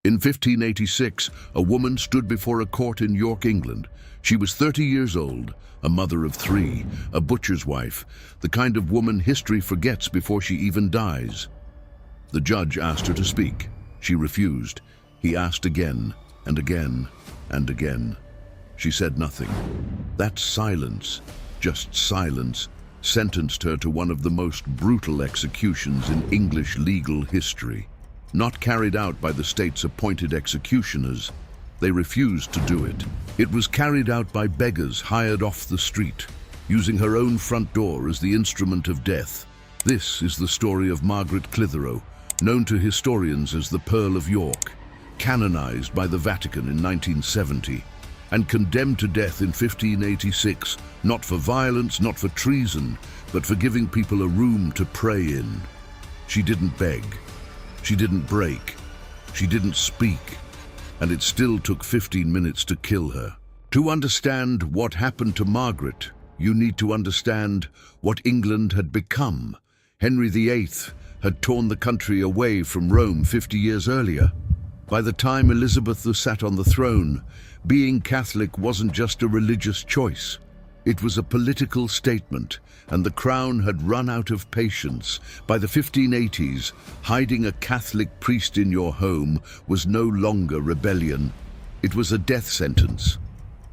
In 1586, a woman stood before a court in York, England. She was 30 years old, a mother of 3, a butcher's wife, the kind of woman history forgets before she even dies. The judge asked her to speak. She refused. He asked again, and again, and again. She said nothing. That silence, just silence, sentenced her to one of the most brutal executions in English legal history. Not carried out by the state's appointed executioners. They refused to do it. It was carried out by beggars hired off the street, using her own front door as the instrument of death. This is the story of Margaret Clitherow, known to historians as the Pearl of York, canonized by the Vatican in 1970, and condemned to death in 1586, not for violence, not for treason, but for giving people a room to pray in. She didn't beg. She didn't break. She didn't speak. And it still took 15 minutes to kill her. To understand what happened to Margaret, you need to understand what England had become. Henry VIII had torn the country away from Rome 50 years earlier. By the time Elizabeth was sat on the throne, being Catholic wasn't just a religious choice. It was a political statement, and the crown had run out of patience. By the 1580s, hiding a Catholic priest in your home was no longer rebellion. It was a death sentence.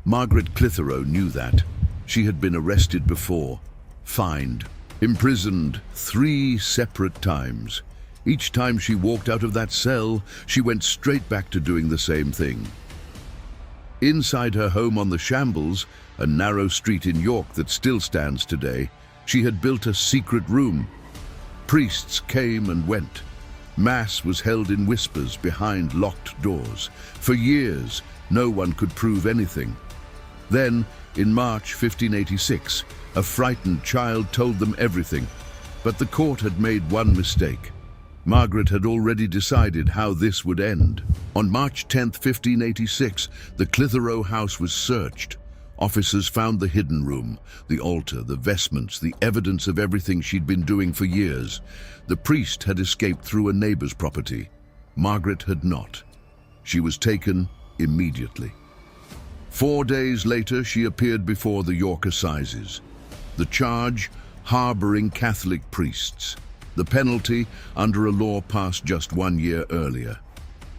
Margaret Clitherow knew that. She had been arrested before, fined, imprisoned 3 separate times. Each time she walked out of that cell, she went straight back to doing the same thing. Inside her home on the Shambles, a narrow street in York that still stands today, she had built a secret room. Priests came and went. Mass was held in whispers behind locked doors. For years, no one could prove anything. Then, in March 1586, a frightened child told them everything. But the court had made one mistake. Margaret had already decided how this would end. On March 10, 1586, the Clitherow house was searched. Officers found the hidden room, the altar, the vestments, the evidence of everything she'd been doing for years. The priest had escaped through a neighbor's property. Margaret had not. She was taken immediately. 4 days later, she appeared before the York assizes. The charge, harboring Catholic priests. The penalty, under a law passed just 1 year earlier,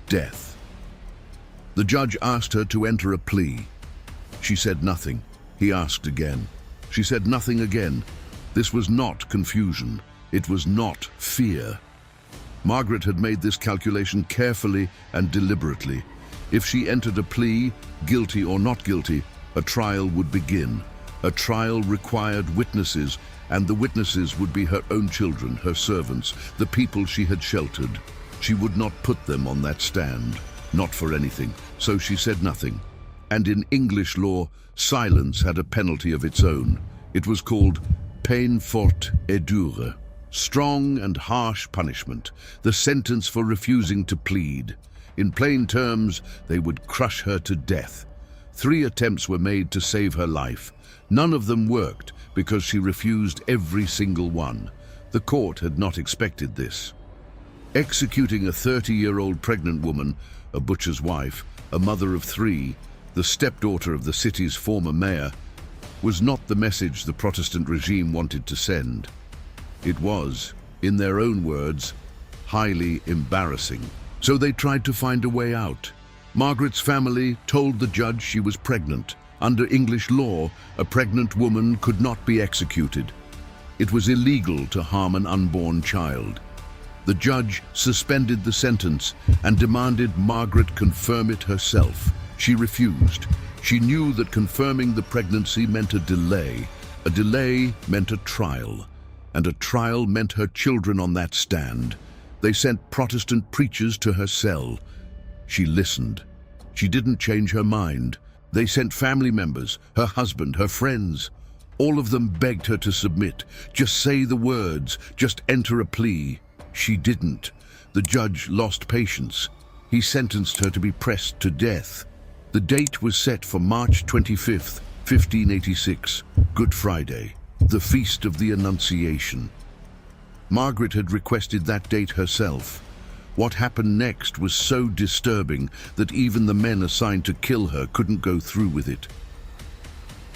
death. The judge asked her to enter a plea. She said nothing. He asked again. She said nothing again. This was not confusion. It was not fear. Margaret had made this calculation carefully and deliberately. If she entered a plea, guilty or not guilty, a trial would begin. A trial required witnesses, and the witnesses would be her own children, her servants, the people she had sheltered. She would not put them on that stand, not for anything, so she said nothing. And in English law, silence had a penalty of its own. It was called peine forte et dure, strong and harsh punishment, the sentence for refusing to plead. In plain terms, they would crush her to death. 3 attempts were made to save her life. None of them worked because she refused every single one. The court had not expected this. Executing a 30-year-old pregnant woman, a butcher's wife, a mother of 3, the stepdaughter of the city's former mayor, was not the message the Protestant regime wanted to send. It was, in their own words, highly embarrassing. So they tried to find a way out. Margaret's family told the judge she was pregnant. Under English law, a pregnant woman could not be executed. It was illegal to harm an unborn child. The judge suspended the sentence and demanded Margaret confirm it herself. She refused. She knew that confirming the pregnancy meant a delay. A delay meant a trial, and a trial meant her children on that stand. They sent Protestant preachers to her cell. She listened. She didn't change her mind. They sent family members, her husband, her friends. All of them begged her to submit. Just say the words, just enter a plea. She didn't. The judge lost patience. He sentenced her to be pressed to death. The date was set for March 25th, 1586, Good Friday, the Feast of the Annunciation. Margaret had requested that date herself. What happened next was so disturbing that even the men assigned to kill her couldn't go through with it.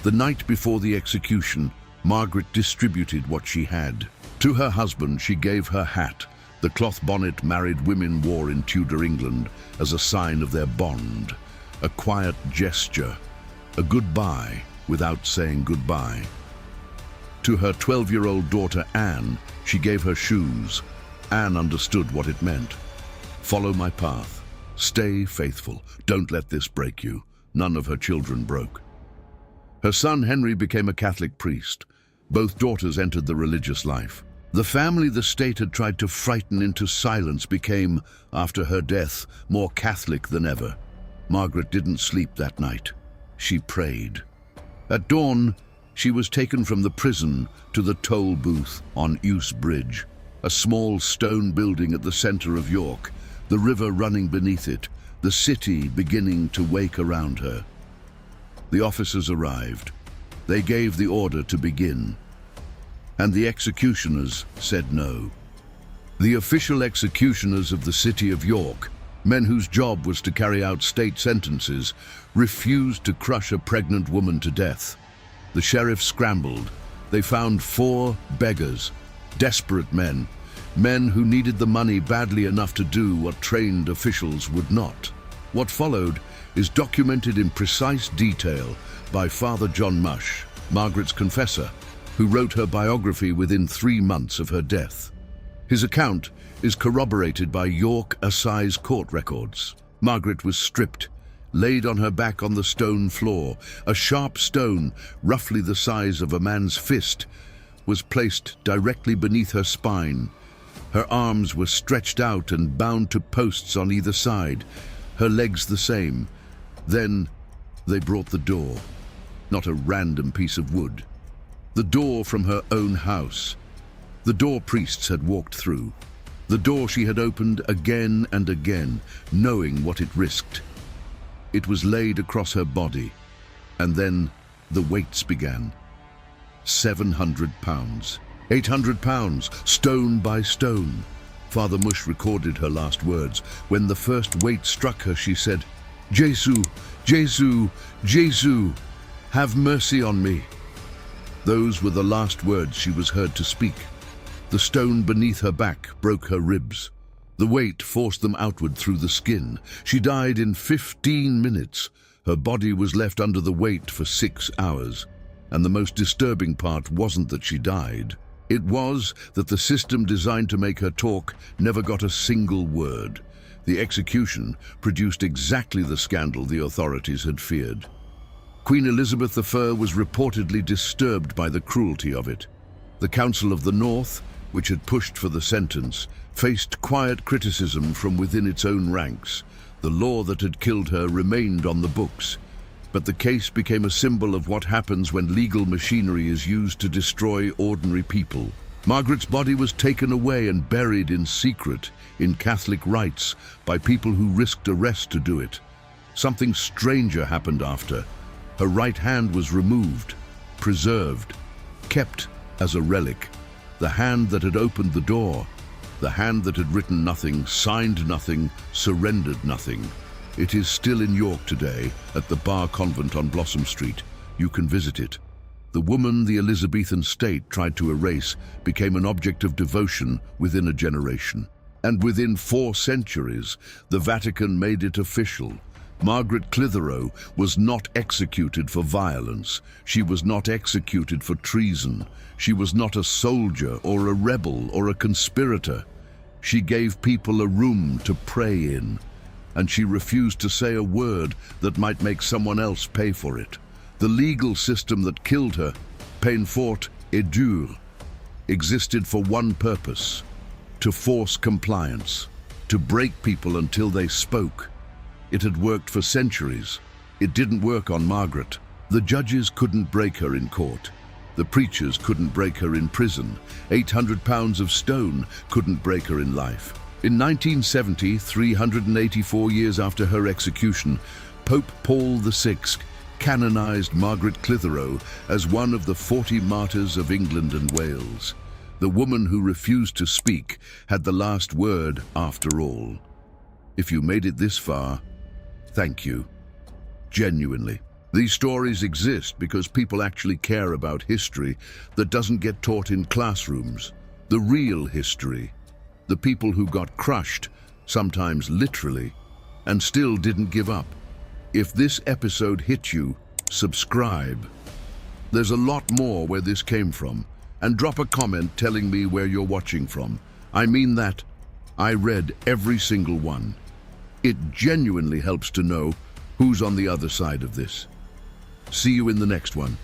The night before the execution, Margaret distributed what she had. To her husband, she gave her hat, the cloth bonnet married women wore in Tudor England as a sign of their bond, a quiet gesture, a goodbye without saying goodbye. To her 12-year-old daughter Anne, she gave her shoes. Anne understood what it meant. Follow my path. Stay faithful. Don't let this break you. None of her children broke. Her son Henry became a Catholic priest. Both daughters entered the religious life. The family the state had tried to frighten into silence became, after her death, more Catholic than ever. Margaret didn't sleep that night. She prayed. At dawn, she was taken from the prison to the toll booth on Euse Bridge, a small stone building at the center of York, the river running beneath it, the city beginning to wake around her. The officers arrived. They gave the order to begin, and the executioners said no. The official executioners of the city of York, men whose job was to carry out state sentences, refused to crush a pregnant woman to death. The sheriff scrambled. They found 4 beggars, desperate men who needed the money badly enough to do what trained officials would not. What followed is documented in precise detail by Father John Mush, Margaret's confessor, who wrote her biography within 3 months of her death. His account is corroborated by York assize court records. Margaret was stripped, laid on her back on the stone floor. A sharp stone, roughly the size of a man's fist, was placed directly beneath her spine. Her arms were stretched out and bound to posts on either side, her legs the same. Then they brought the door, not a random piece of wood. The door from her own house. The door priests had walked through. The door she had opened again and again, knowing what it risked. It was laid across her body, and then the weights began. 700 pounds, 800 pounds, stone by stone. Father Mush recorded her last words. When the first weight struck her, she said, "Jesu, Jesu, Jesu, have mercy on me." Those were the last words she was heard to speak. The stone beneath her back broke her ribs. The weight forced them outward through the skin. She died in 15 minutes. Her body was left under the weight for 6 hours. And the most disturbing part wasn't that she died. It was that the system designed to make her talk never got a single word. The execution produced exactly the scandal the authorities had feared. Queen Elizabeth I was reportedly disturbed by the cruelty of it. The Council of the North, which had pushed for the sentence, faced quiet criticism from within its own ranks. The law that had killed her remained on the books, but the case became a symbol of what happens when legal machinery is used to destroy ordinary people. Margaret's body was taken away and buried in secret, in Catholic rites, by people who risked arrest to do it. Something stranger happened after. Her right hand was removed, preserved, kept as a relic. The hand that had opened the door, the hand that had written nothing, signed nothing, surrendered nothing. It is still in York today, at the Bar Convent on Blossom Street. You can visit it. The woman the Elizabethan state tried to erase became an object of devotion within a generation. And within 4 centuries, the Vatican made it official. Margaret Clitherow was not executed for violence. She was not executed for treason. She was not a soldier or a rebel or a conspirator. She gave people a room to pray in, and she refused to say a word that might make someone else pay for it. The legal system that killed her, peine forte et dure, existed for one purpose: to force compliance, to break people until they spoke. It had worked for centuries. It didn't work on Margaret. The judges couldn't break her in court. The preachers couldn't break her in prison. 800 pounds of stone couldn't break her in life. In 1970, 384 years after her execution, Pope Paul VI canonized Margaret Clitherow as one of the 40 martyrs of England and Wales. The woman who refused to speak had the last word after all. If you made it this far, thank you. Genuinely. These stories exist because people actually care about history that doesn't get taught in classrooms. The real history. The people who got crushed, sometimes literally, and still didn't give up. If this episode hit you, subscribe. There's a lot more where this came from, and drop a comment telling me where you're watching from. I mean that. I read every single one. It genuinely helps to know who's on the other side of this. See you in the next one.